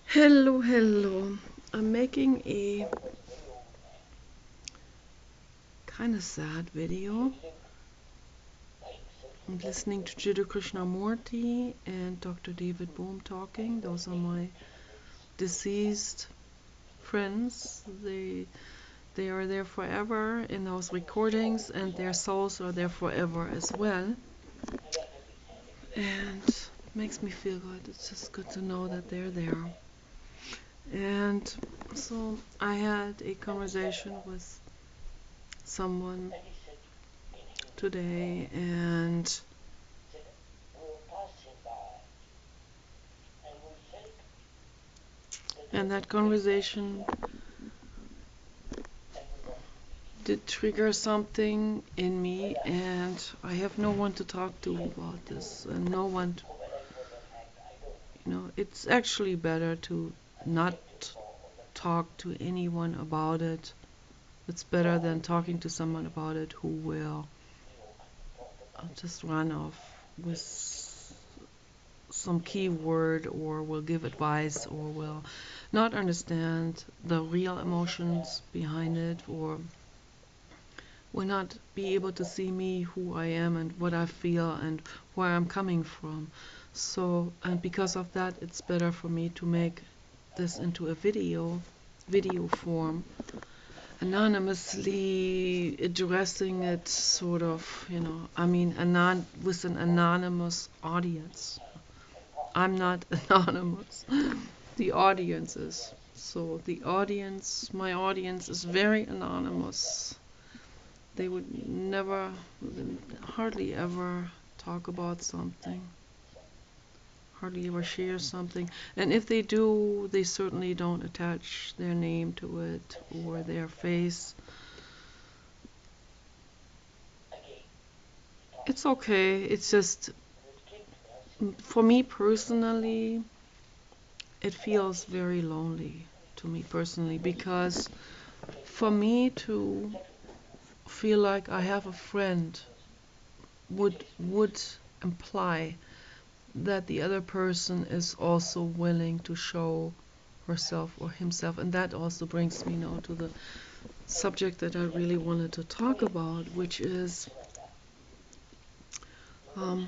Hello, hello. I'm making a kind of sad video. I'm listening to Jiddu Krishnamurti and Dr. David Bohm talking. Those are my deceased friends. They are there forever in those recordings, and their souls are there forever as well. And it makes me feel good. It's just good to know that they're there. And so I had a conversation with someone today, and that conversation did trigger something in me, and I have no one to talk to about this, and no one, it's actually better to not talk to anyone about it. It's better than talking to someone about it who will just run off with some keyword, or will give advice, or will not understand the real emotions behind it, or will not be able to see me, who I am, and what I feel, and where I'm coming from. So, and because of that, it's better for me to make this into a video form, anonymously addressing it, sort of, with an anonymous audience. I'm not anonymous. The audience is. So my audience is very anonymous. They would never, hardly ever talk about something, hardly ever share something. And if they do, they certainly don't attach their name to it or their face. It's okay. It's just, for me personally, it feels very lonely to me personally, because for me to feel like I have a friend would imply that the other person is also willing to show herself or himself. And that also brings me now to the subject that I really wanted to talk about, which is I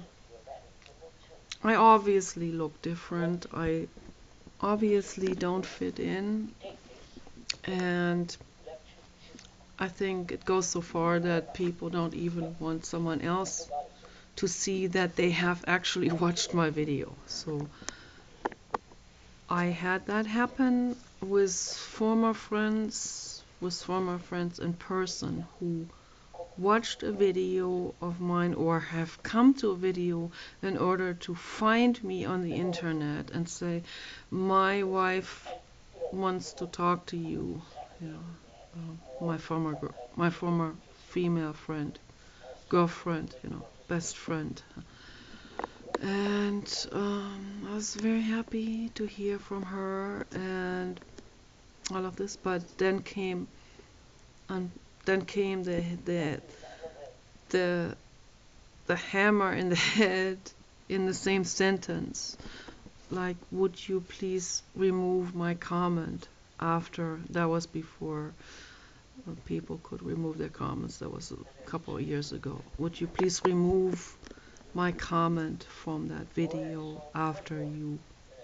obviously look different. I obviously don't fit in, and I think it goes so far that people don't even want someone else to see that they have actually watched my video. So I had that happen with former friends in person who watched a video of mine or have come to a video in order to find me on the internet and say, my wife wants to talk to you, my former female friend, girlfriend, best friend. And I was very happy to hear from her and all of this, but then came the the hammer in the head in the same sentence, like, would you please remove my comment? After that was before people could remove their comments. That was a couple of years ago. Would you please remove my comment from that video after you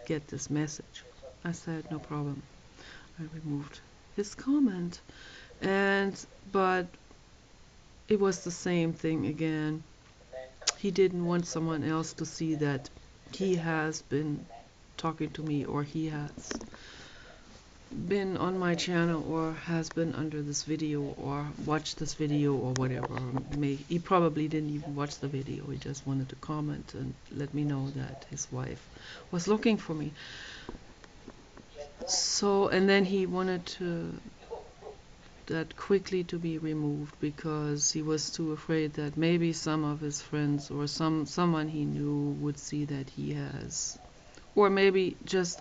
get this message? I said, no problem. I removed his comment, but it was the same thing again. He didn't want someone else to see that he has been talking to me, or he has been on my channel, or has been under this video, or watched this video, or whatever. He probably didn't even watch the video. He just wanted to comment and let me know that his wife was looking for me. So, and then he wanted that quickly to be removed, because he was too afraid that maybe some of his friends or someone he knew would see that he has, or maybe just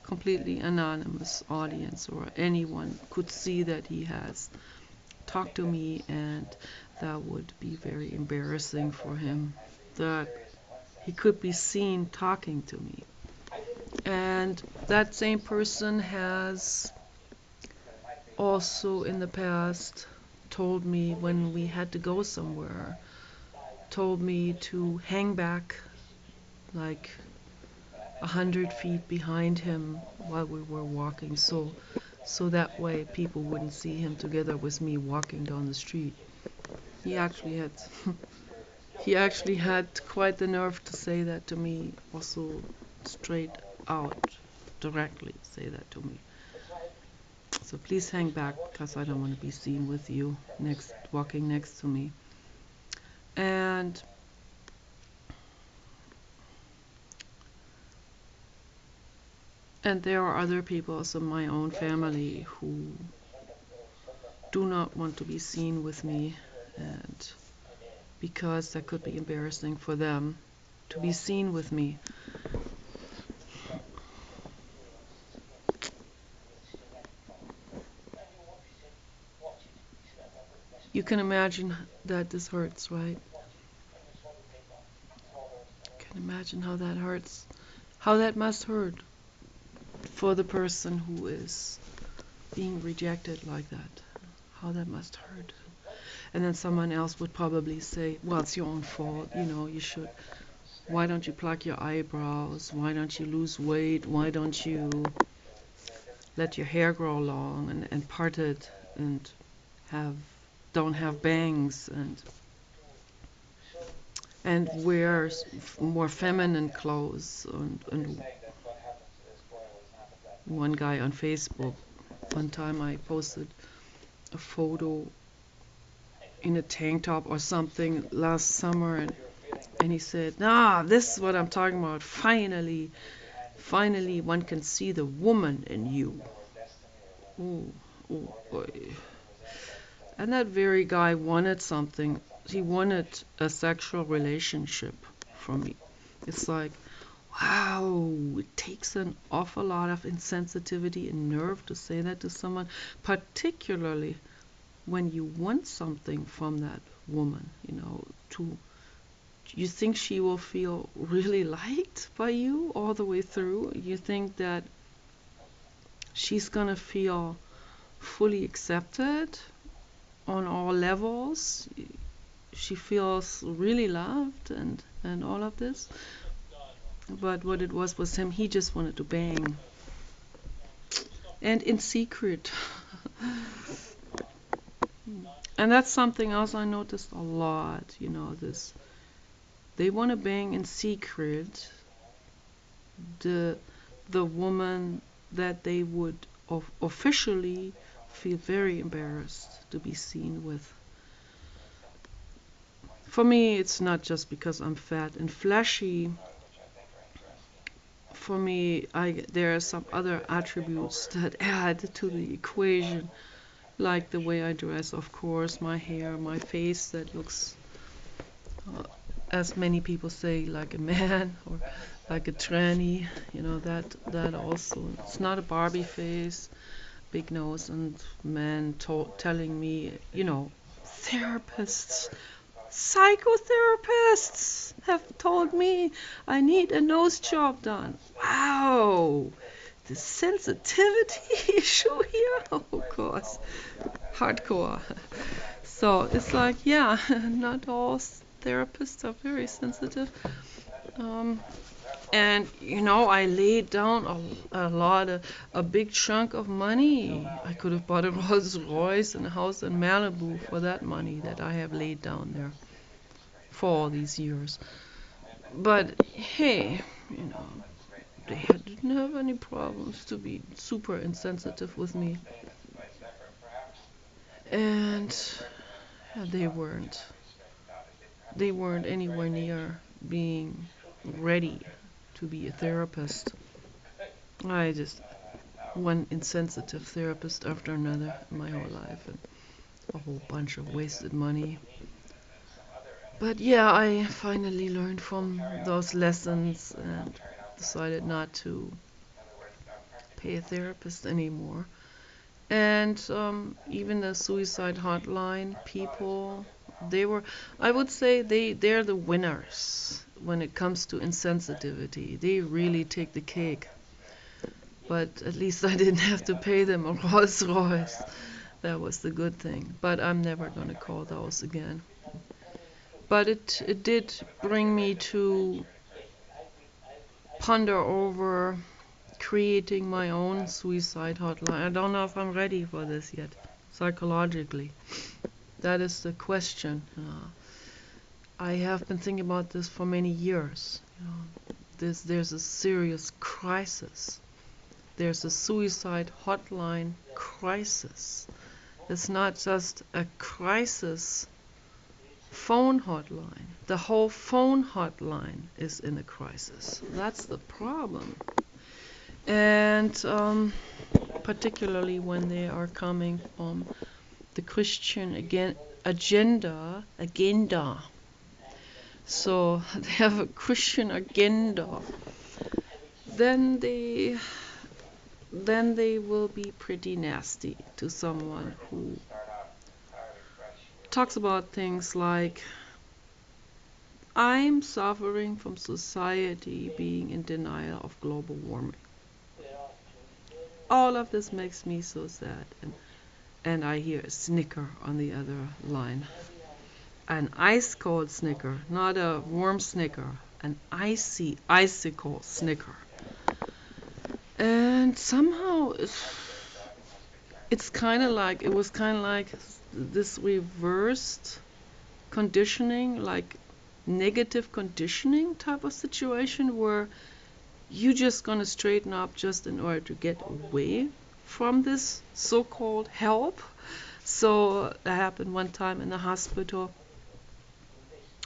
completely anonymous audience or anyone could see that he has talked to me, and that would be very embarrassing for him, that he could be seen talking to me. And that same person has also in the past told me when we had to go somewhere, told me to hang back like 100 feet behind him while we were walking, so that way people wouldn't see him together with me walking down the street. He actually had he actually had quite the nerve to say that to me, also straight out, directly say that to me. So please hang back because I don't want to be seen with you next walking next to me. And there are other people, also my own family, who do not want to be seen with me, and because that could be embarrassing for them to be seen with me. You can imagine that this hurts, right? You can imagine how that hurts, how that must hurt for the person who is being rejected like that, how that must hurt. And then someone else would probably say, well, it's your own fault, you should, why don't you pluck your eyebrows, why don't you lose weight, why don't you let your hair grow long and part it, and have don't have bangs, and wear more feminine clothes. And one guy on Facebook, one time I posted a photo in a tank top or something last summer, and he said, this is what I'm talking about, finally one can see the woman in you. Ooh, ooh, boy. And that very guy wanted something. He wanted a sexual relationship from me. It's like, wow, it takes an awful lot of insensitivity and nerve to say that to someone, particularly when you want something from that woman, to you think she will feel really liked by you all the way through. You think that she's gonna feel fully accepted on all levels. She feels really loved and all of this. But what it was him, he just wanted to bang. And in secret. And that's something else I noticed a lot, this. They want to bang in secret the woman that they would officially feel very embarrassed to be seen with. For me, it's not just because I'm fat and fleshy. For me, there are some other attributes that add to the equation, like the way I dress, of course, my hair, my face that looks, as many people say, like a man or like a tranny. That also. It's not a Barbie face, big nose, and men telling me, therapists, psychotherapists have told me I need a nose job done. Wow, the sensitivity issue here, oh course, hardcore. So it's like, yeah, not all therapists are very sensitive. And I laid down a big chunk of money. I could have bought a Rolls Royce and a house in Malibu for that money that I have laid down there for all these years. But hey, didn't have any problems to be super insensitive with me. And they weren't. They weren't anywhere near being ready to be a therapist. I just one insensitive therapist after another in my whole life, and a whole bunch of wasted money. But yeah, I finally learned from those lessons and decided not to pay a therapist anymore. And even the suicide hotline people, I would say they're the winners when it comes to insensitivity. They really take the cake. But at least I didn't have to pay them a Rolls Royce. That was the good thing. But I'm never gonna call those again. But it did bring me to ponder over creating my own suicide hotline. I don't know if I'm ready for this yet, psychologically. That is the question. I have been thinking about this for many years. There's a serious crisis. There's a suicide hotline crisis. It's not just a crisis phone hotline. The whole phone hotline is in a crisis. That's the problem. And particularly when they are coming from the Christian agenda. So they have a Christian agenda. Then they will be pretty nasty to someone who talks about things like, I'm suffering from society being in denial of global warming. All of this makes me so sad. And I hear a snicker on the other line. An ice cold snicker, not a warm snicker. An icicle snicker. And somehow it's kind of like, it was kind of like this reversed conditioning, like negative conditioning type of situation where you just gonna straighten up just in order to get away from this so-called help. So that happened one time in the hospital.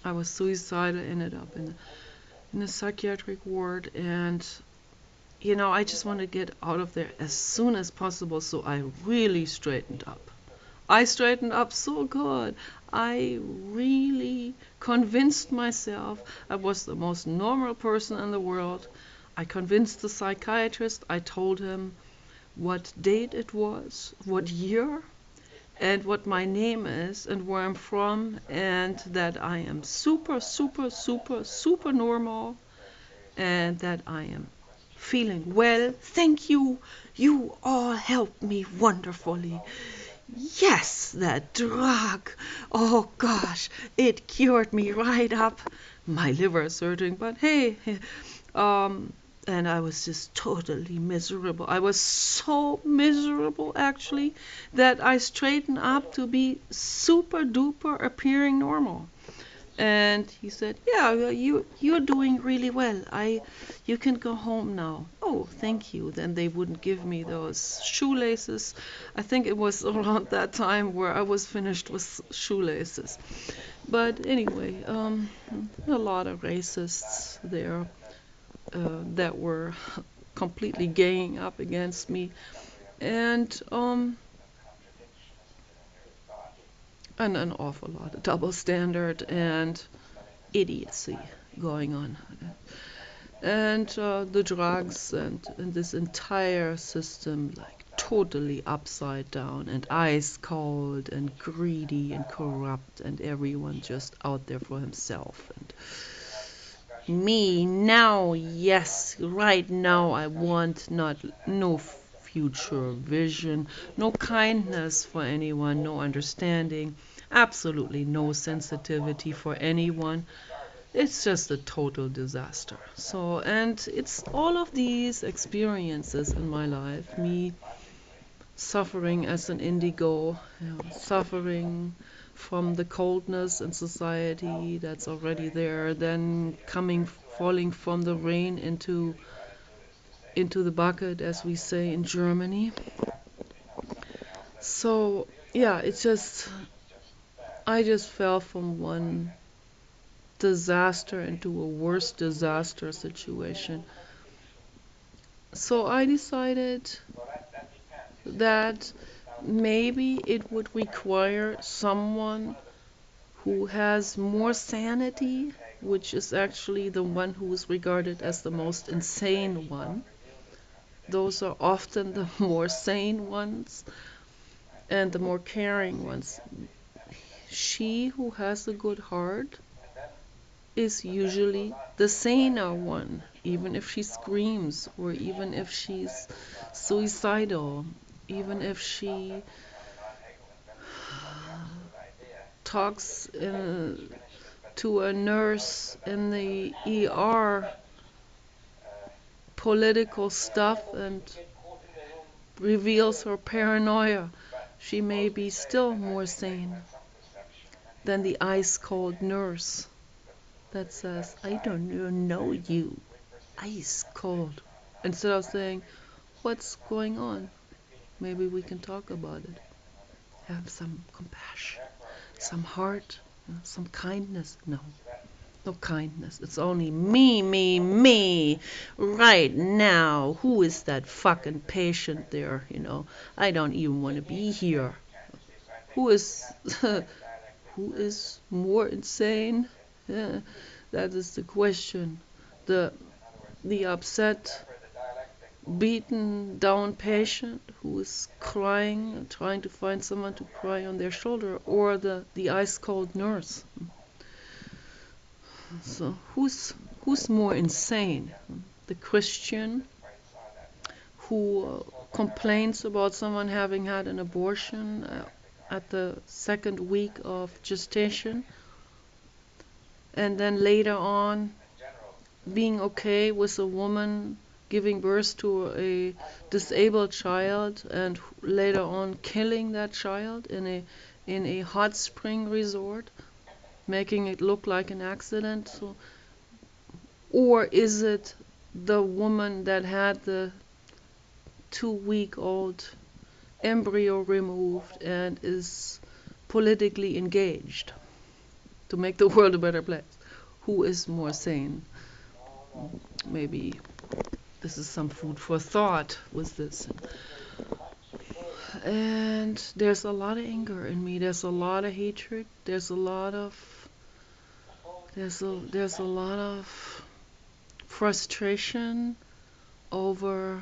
I was suicidal, ended up in a psychiatric ward, and I just want to get out of there as soon as possible. So I really straightened up. I straightened up so good. I really convinced myself I was the most normal person in the world. I convinced the psychiatrist. I told him what date it was, what year, and what my name is, and where I'm from, and that I am super, super, super, super normal, and that I am feeling well. Thank you. You all helped me wonderfully. Yes, that drug. Oh gosh, it cured me right up. My liver is hurting, but hey, and I was just totally miserable. I was so miserable, actually, that I straightened up to be super duper appearing normal. And he said, yeah, well, you're doing really well. You can go home now. Oh, thank you. Then they wouldn't give me those shoelaces. I think it was around that time where I was finished with shoelaces. But anyway, a lot of racists there that were completely ganging up against me, and an awful lot of double standard and idiocy going on. And the drugs and this entire system, like totally upside down and ice cold and greedy and corrupt, and everyone just out there for himself. And me now, yes, right now I want no future vision, no kindness for anyone, no understanding, absolutely no sensitivity for anyone. It's just a total disaster. So, and it's all of these experiences in my life, me suffering as an indigo, suffering from the coldness in society that's already there, then falling from the rain into the bucket, as we say in Germany. So yeah, I just fell from one disaster into a worse disaster situation. So I decided that maybe it would require someone who has more sanity, which is actually the one who is regarded as the most insane one. Those are often the more sane ones and the more caring ones. She who has a good heart is usually the saner one, even if she screams, or even if she's suicidal, even if she talks to a nurse in the ER political stuff and reveals her paranoia. She may be still more sane than the ice cold nurse that says, I don't know you, ice cold. Instead of saying, what's going on? Maybe we can talk about it. Have some compassion, some heart, some kindness. No, no kindness. It's only me, right now. Who is that fucking patient there? I don't even want to be here. Who is who is more insane? Yeah, that is the question. The the upset, beaten down patient who is crying and trying to find someone to cry on their shoulder, or the ice cold nurse. So who's more insane? The Christian who complains about someone having had an abortion at the second week of gestation, and then later on being okay with a woman giving birth to a disabled child, and later on killing that child in a hot spring resort, making it look like an accident. So, or is it the woman that had the 2-week-old embryo removed and is politically engaged to make the world a better place? Who is more sane? Maybe this is some food for thought with this. And there's a lot of anger in me. There's a lot of hatred. There's a lot of frustration over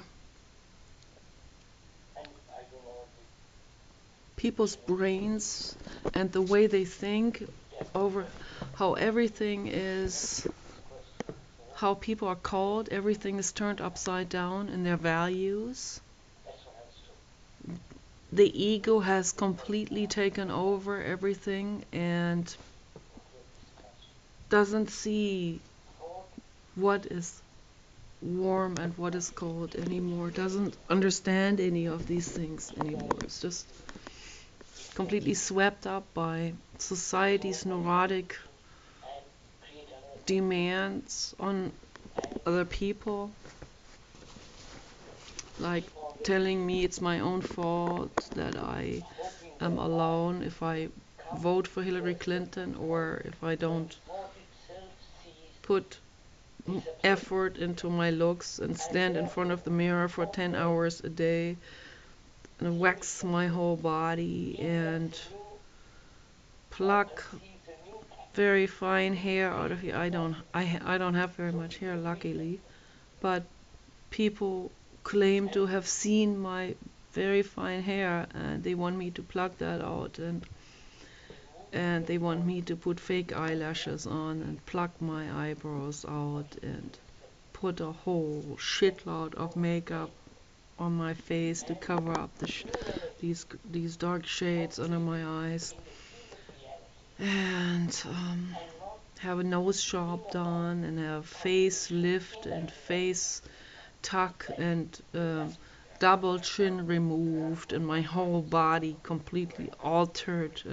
people's brains and the way they think, over how everything is, how people are called, everything is turned upside down in their values. The ego has completely taken over everything and doesn't see what is warm and what is cold anymore, doesn't understand any of these things anymore. It's just completely swept up by society's neurotic demands on other people, like telling me it's my own fault that I am alone if I vote for Hillary Clinton, or if I don't put effort into my looks and stand in front of the mirror for 10 hours a day and wax my whole body and pluck very fine hair out of here. I don't have very much hair, luckily, but people claim to have seen my very fine hair, and they want me to pluck that out, and they want me to put fake eyelashes on and pluck my eyebrows out and put a whole shitload of makeup on my face to cover up these dark shades under my eyes, and have a nose job done, and have face lift and face tuck, and double chin removed, and my whole body completely altered,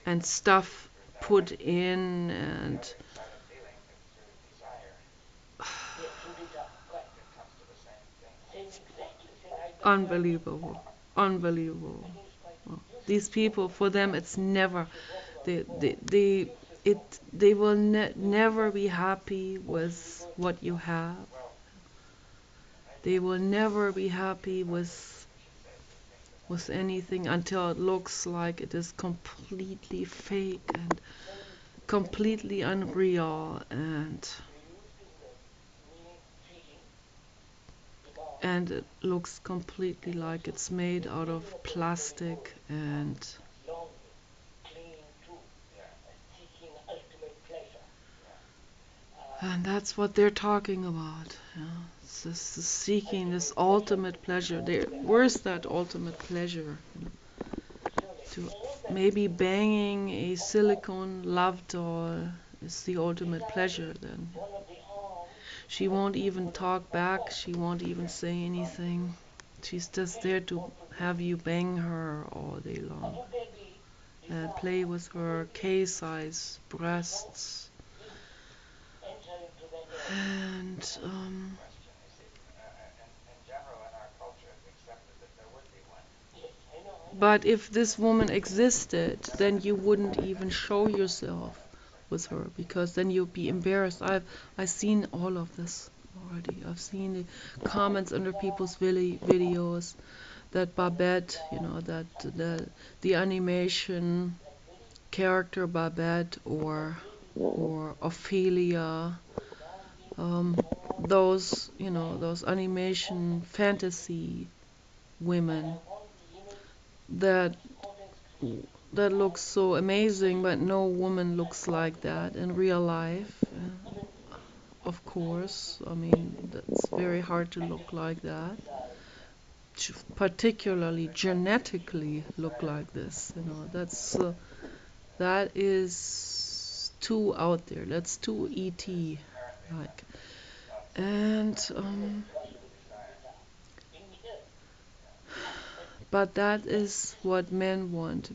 and stuff put in, and unbelievable, unbelievable. Well, these people, for them, it's never, they will never be happy with what you have. They will never be happy with anything until it looks like it is completely fake and completely unreal, and it looks completely like it's made out of plastic, and that's what they're talking about. Yeah. It's this seeking this ultimate pleasure. Where's that ultimate pleasure? To maybe banging a silicone love doll is the ultimate pleasure then. She won't even talk back, she won't even say anything. She's just there to have you bang her all day long and play with her K-size breasts. And but if this woman existed, then you wouldn't even show yourself with her because then you'd be embarrassed. I've seen all of this already. I've seen the comments under people's videos that Babette, that the animation character Babette or Ophelia, um, those animation fantasy women that that looks so amazing, but no woman looks like that in real life. Of course, I mean that's very hard to look like that. Particularly genetically look like this. That is too out there. That's too ET like. And but that is what men want.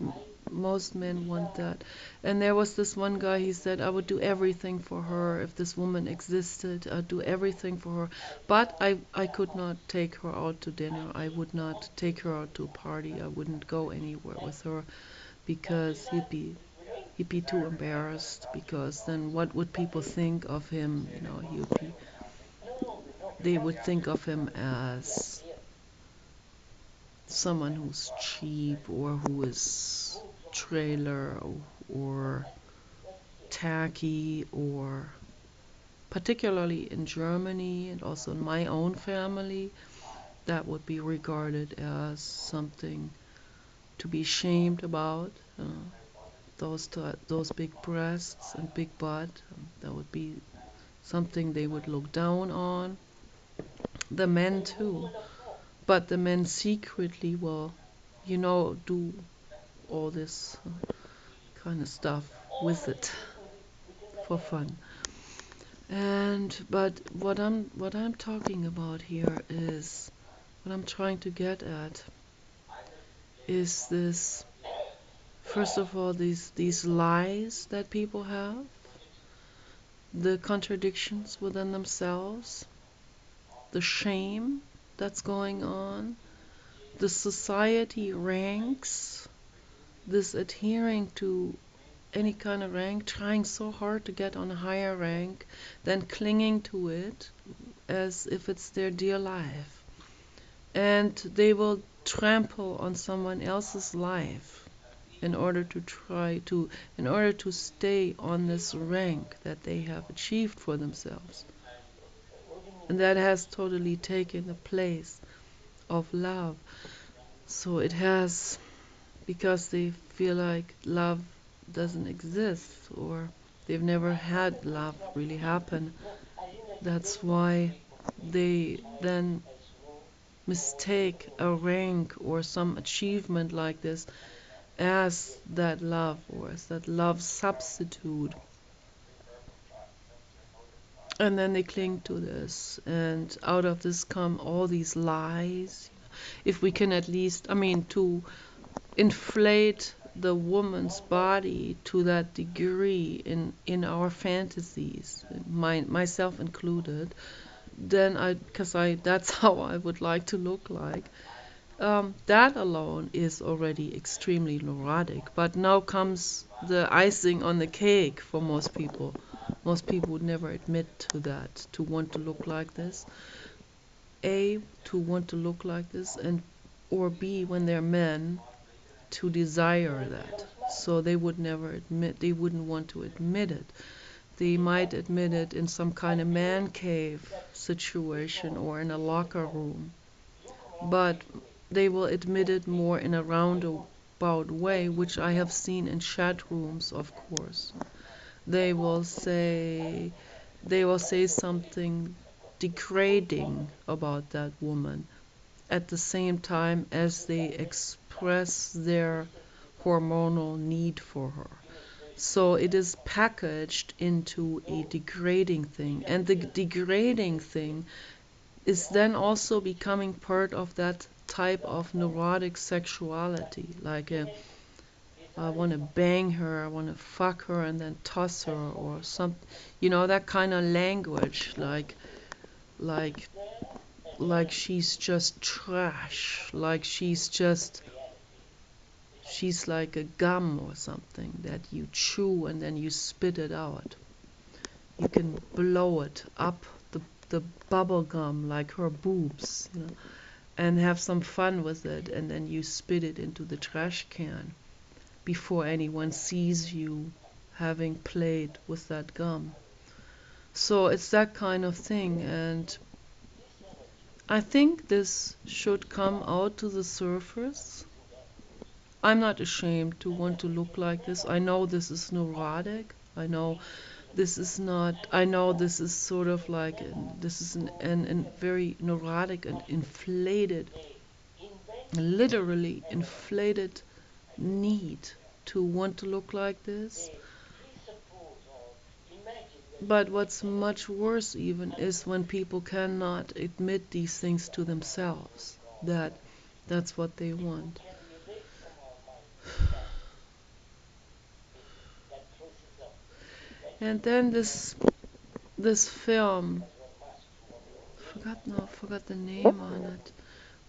Most men want that. And there was this one guy, he said, I would do everything for her if this woman existed. I'd do everything for her. But I could not take her out to dinner. I would not take her out to a party. I wouldn't go anywhere with her because he'd be too embarrassed because then what would people think of him? They would think of him as someone who's cheap or who is trailer or tacky, or particularly in Germany and also in my own family, that would be regarded as something to be shamed about. Those big breasts and big butt, that would be something they would look down on. The men too, but the men secretly will, do all this kind of stuff with it for fun. But what I'm talking about here is what I'm trying to get at is this, first of all, these lies that people have, the contradictions within themselves, the shame that's going on, the society ranks, this adhering to any kind of rank, trying so hard to get on a higher rank, then clinging to it as if it's their dear life. And they will trample on someone else's life in order to stay on this rank that they have achieved for themselves. And that has totally taken the place of love. So it has, because they feel like love doesn't exist, or they've never had love really happen. That's why they then mistake a rank or some achievement like this as that love, or as that love substitute. And then they cling to this, and out of this come all these lies. If we can at least, to inflate the woman's body to that degree in our fantasies, myself included, then that's how I would like to look like. That alone is already extremely neurotic. But now comes the icing on the cake for most people. Most people would never admit to that, to want to look like this. A, to want to look like this, or B, when they're men, to desire that. So they wouldn't want to admit it. They might admit it in some kind of man cave situation or in a locker room. But they will admit it more in a roundabout way, which I have seen in chat rooms, of course. They will say, they will say something degrading about that woman at the same time as they express their hormonal need for her. So it is packaged into a degrading thing, and the degrading thing is then also becoming part of that type of neurotic sexuality. Like, I want to bang her, I want to fuck her and then toss her, or some, that kind of language, like, like she's just trash, like she's like a gum or something that you chew and then you spit it out. You can blow it up the bubble gum like her boobs, and have some fun with it, and then you spit it into the trash can before anyone sees you having played with that gum. So it's that kind of thing, and I think this should come out to the surface. I'm not ashamed to want to look like this. I know this is neurotic. I know this is not, I know this is sort of like, this is an very neurotic and inflated, literally inflated need to want to look like this. But what's much worse even is when people cannot admit these things to themselves, that that's what they want. And then this film, forgot the name on it,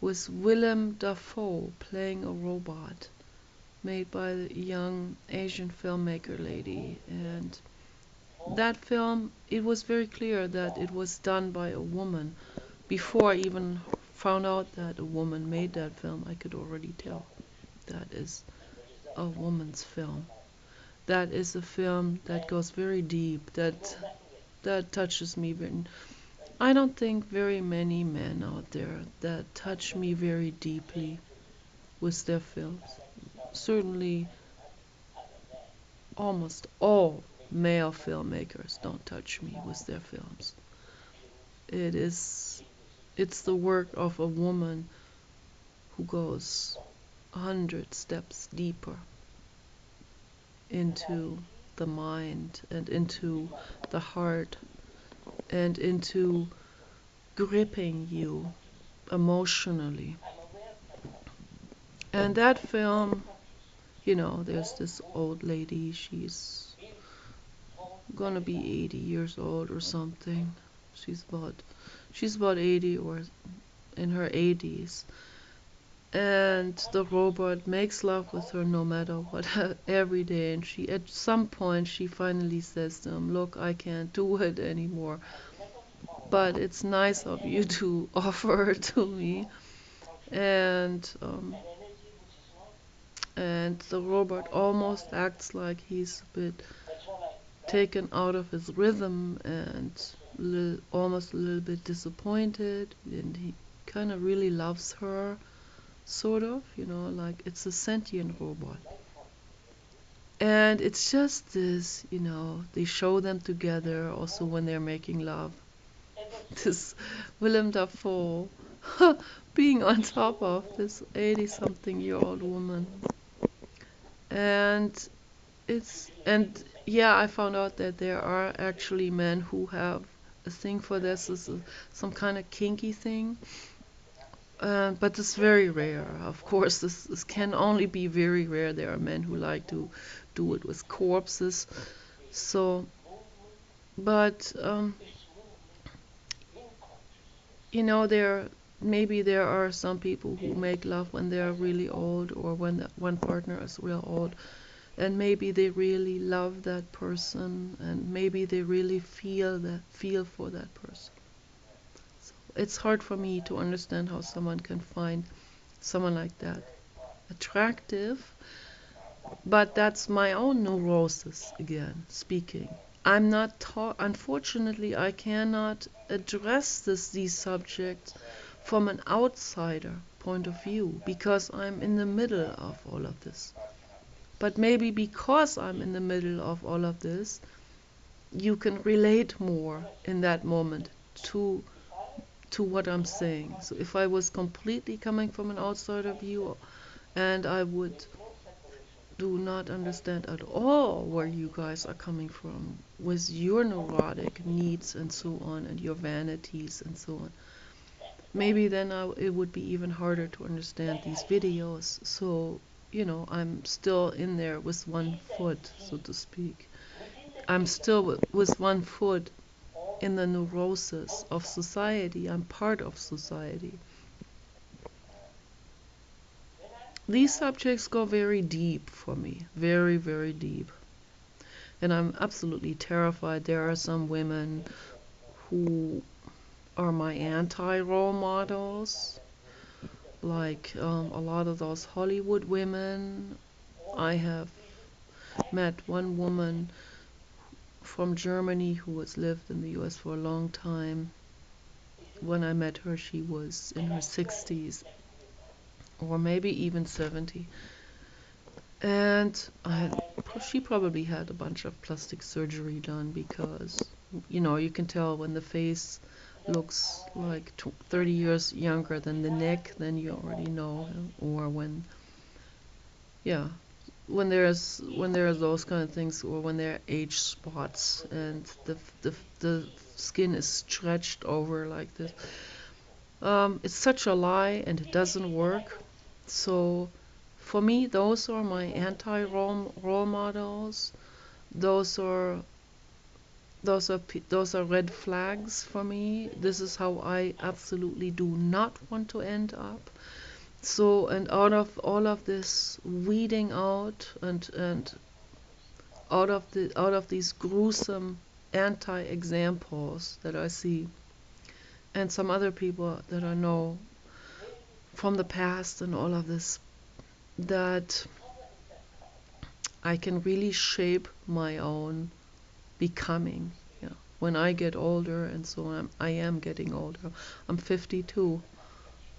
was Willem Dafoe playing a robot, made by the young Asian filmmaker lady. And that film, it was very clear that it was done by a woman. Before I even found out that a woman made that film, I could already tell that is a woman's film. That is a film that goes very deep, that touches me. I don't think very many men out there that touch me very deeply with their films. Certainly, almost all male filmmakers don't touch me with their films. It is, it's the work of a woman who goes 100 steps deeper into the mind and into the heart and into gripping you emotionally. And that film, there's this old lady, she's gonna be 80 years old or something. She's about 80 or in her 80s. And the robot makes love with her no matter what every day, and she at some point she finally says to him, "Look, I can't do it anymore, but it's nice of you to offer her to me." And the robot almost acts like he's a bit taken out of his rhythm and almost a little bit disappointed, and he kind of really loves her, sort of, like it's a sentient robot. And it's just this, they show them together also when they're making love. This Willem Dafoe being on top of this 80-something-year-old woman. And and yeah, I found out that there are actually men who have a thing for this. This is some kind of kinky thing. But it's very rare. Of course, this can only be very rare. There are men who like to do it with corpses. So, but there are some people who make love when they're really old, or when one partner is real old, and maybe they really love that person, and maybe they really feel for that person. So it's hard for me to understand how someone can find someone like that attractive, but that's my own neurosis again speaking. I'm not unfortunately I cannot address these subjects from an outsider point of view because I'm in the middle of all of this. But maybe because I'm in the middle of all of this, you can relate more in that moment to what I'm saying. So if I was completely coming from an outsider view and I would do not understand at all where you guys are coming from with your neurotic needs and so on and your vanities and so on, maybe then it would be even harder to understand these videos. So, I'm still in there with one foot, so to speak. I'm still with one foot in the neurosis of society. I'm part of society. These subjects go very deep for me, very, very deep. And I'm absolutely terrified. There are some women who are my anti-role models, like a lot of those Hollywood women. I have met one woman from Germany who has lived in the US for a long time. When I met her, she was in her 60s or maybe even 70. And she probably had a bunch of plastic surgery done because, you can tell when the face looks like 30 years younger than the neck, then you already know. Or yeah, when there's those kind of things, or when there are age spots and the skin is stretched over like this. It's such a lie and it doesn't work. So for me, those are my anti-role models. Those are those are red flags for me. This is how I absolutely do not want to end up. So, and out of all of this weeding out and out of these gruesome anti-examples that I see, and some other people that I know from the past and all of this, that I can really shape my own becoming. Yeah. When I get older, and so I am getting older. I'm 52.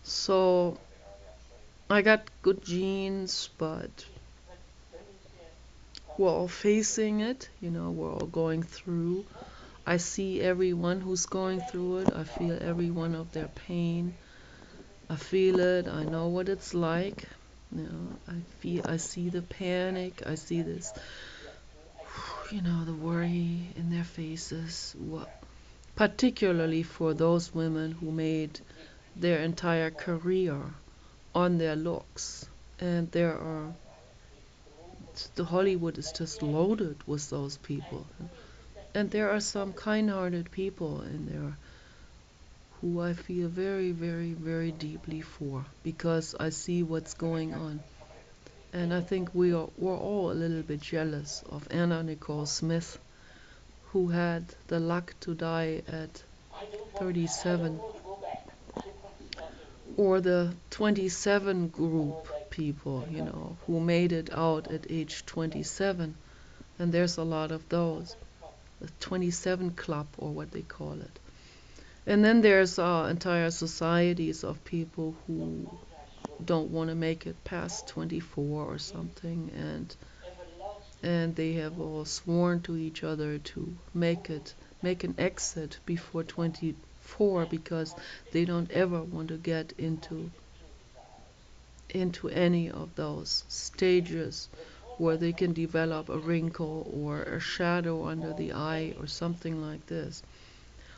So I got good genes, but we're all facing it, we're all going through. I see everyone who's going through it. I feel every one of their pain. I feel it. I know what it's like. I see the panic. I see this, the worry in their faces. Particularly for those women who made their entire career on their looks. And the Hollywood is just loaded with those people. And there are some kind-hearted people in there who I feel very, very, very deeply for, because I see what's going on. And I think we're all a little bit jealous of Anna Nicole Smith, who had the luck to die at 37, or the 27 group people, who made it out at age 27. And there's a lot of those, the 27 club, or what they call it. And then there's entire societies of people who don't want to make it past 24 or something, and they have all sworn to each other to make an exit before 24, because they don't ever want to get into any of those stages where they can develop a wrinkle or a shadow under the eye or something like this.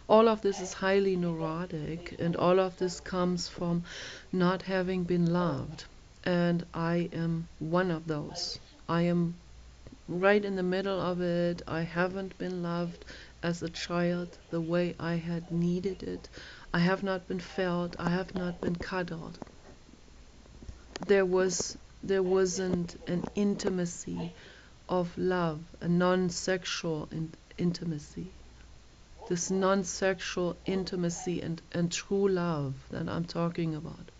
All of this is highly neurotic, and all of this comes from not having been loved. And I am one of those. I am right in the middle of it. I haven't been loved as a child the way I had needed it. I have not been felt. I have not been cuddled. There wasn't an intimacy of love, a non-sexual intimacy. This non-sexual intimacy and true love that I'm talking about.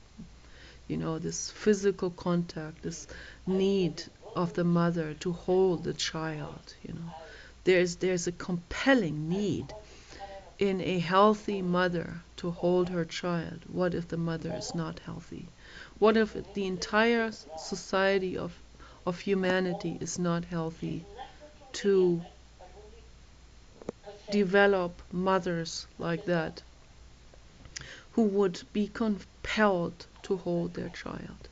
This physical contact, this need of the mother to hold the child. There's a compelling need in a healthy mother to hold her child. What if the mother is not healthy? What if the entire society of humanity is not healthy to develop mothers like that who would be compelled to hold their child.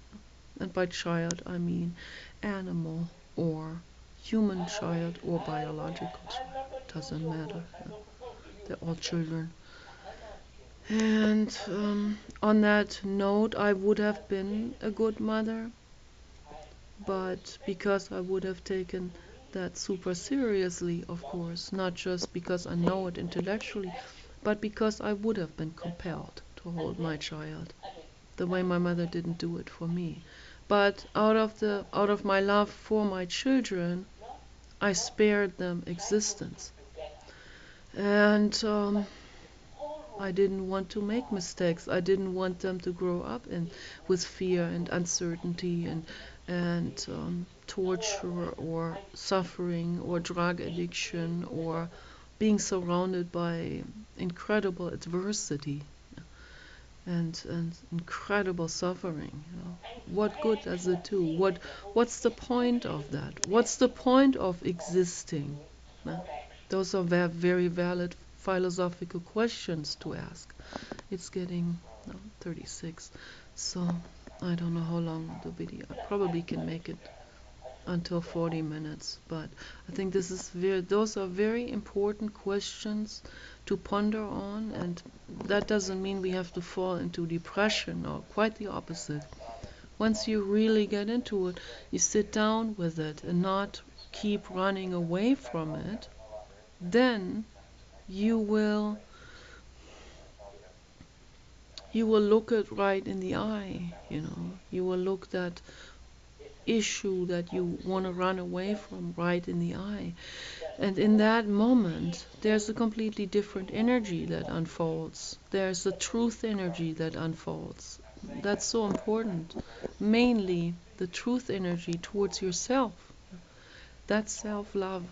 And by child, I mean animal or human child or biological child. Doesn't matter. They're all children. And on that note, I would have been a good mother, but because I would have taken that super seriously, of course, not just because I know it intellectually, but because I would have been compelled to hold my child the way my mother didn't do it for me. But out of my love for my children, I spared them existence. And I didn't want to make mistakes. I didn't want them to grow up with fear and uncertainty and torture or suffering or drug addiction or being surrounded by incredible adversity and incredible suffering. What good does it do? What's the point of that? What's the point of existing? Those are very valid philosophical questions to ask. It's getting 36, so I don't know how long the video. I probably can make it until 40 minutes, but I think those are very important questions to ponder on, and that doesn't mean we have to fall into depression, or quite the opposite. Once you really get into it, you sit down with it and not keep running away from it, then you will look it right in the eye. You will look that issue that you want to run away from right in the eye. And in that moment, there's a completely different energy that unfolds. There's a truth energy that unfolds. That's so important. Mainly the truth energy towards yourself. That's self-love.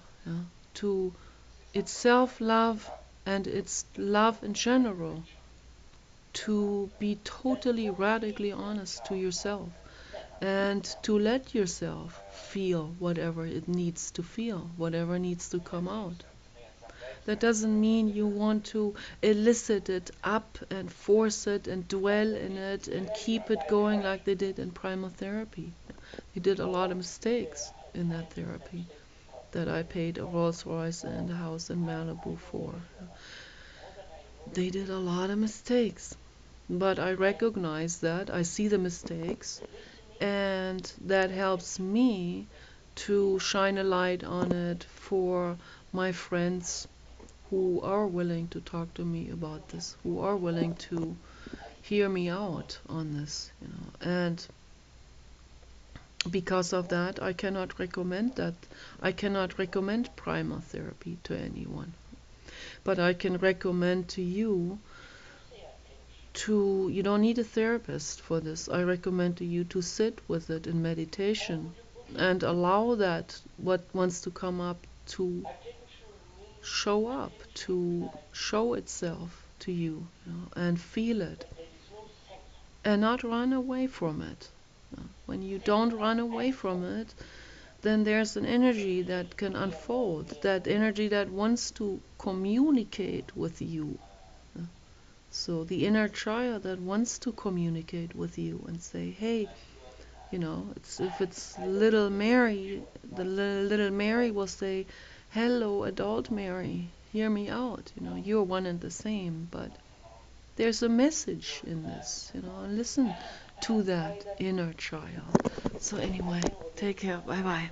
It's self-love, and it's love in general. To be totally radically honest to yourself and to let yourself feel whatever it needs to feel, whatever needs to come out. That doesn't mean you want to elicit it up and force it and dwell in it and keep it going like they did in primal therapy. They did a lot of mistakes in that therapy that I paid a Rolls Royce and a house in Malibu for. They did a lot of mistakes, but I recognize that, I see the mistakes, and that helps me to shine a light on it for my friends who are willing to talk to me about this, who are willing to hear me out on this. And because of that, I cannot recommend primal therapy to anyone. But I can recommend to you you don't need a therapist for this. I recommend to you to sit with it in meditation and allow that what wants to come up to show itself to you, and feel it, and not run away from it. When you don't run away from it, then there's an energy that can unfold, that energy that wants to communicate with you. So the inner child that wants to communicate with you and say, hey, if it's little Mary, the little Mary will say, hello, adult Mary, hear me out. You're one and the same, but there's a message in this, and listen to that inner child. So anyway, take care. Bye bye.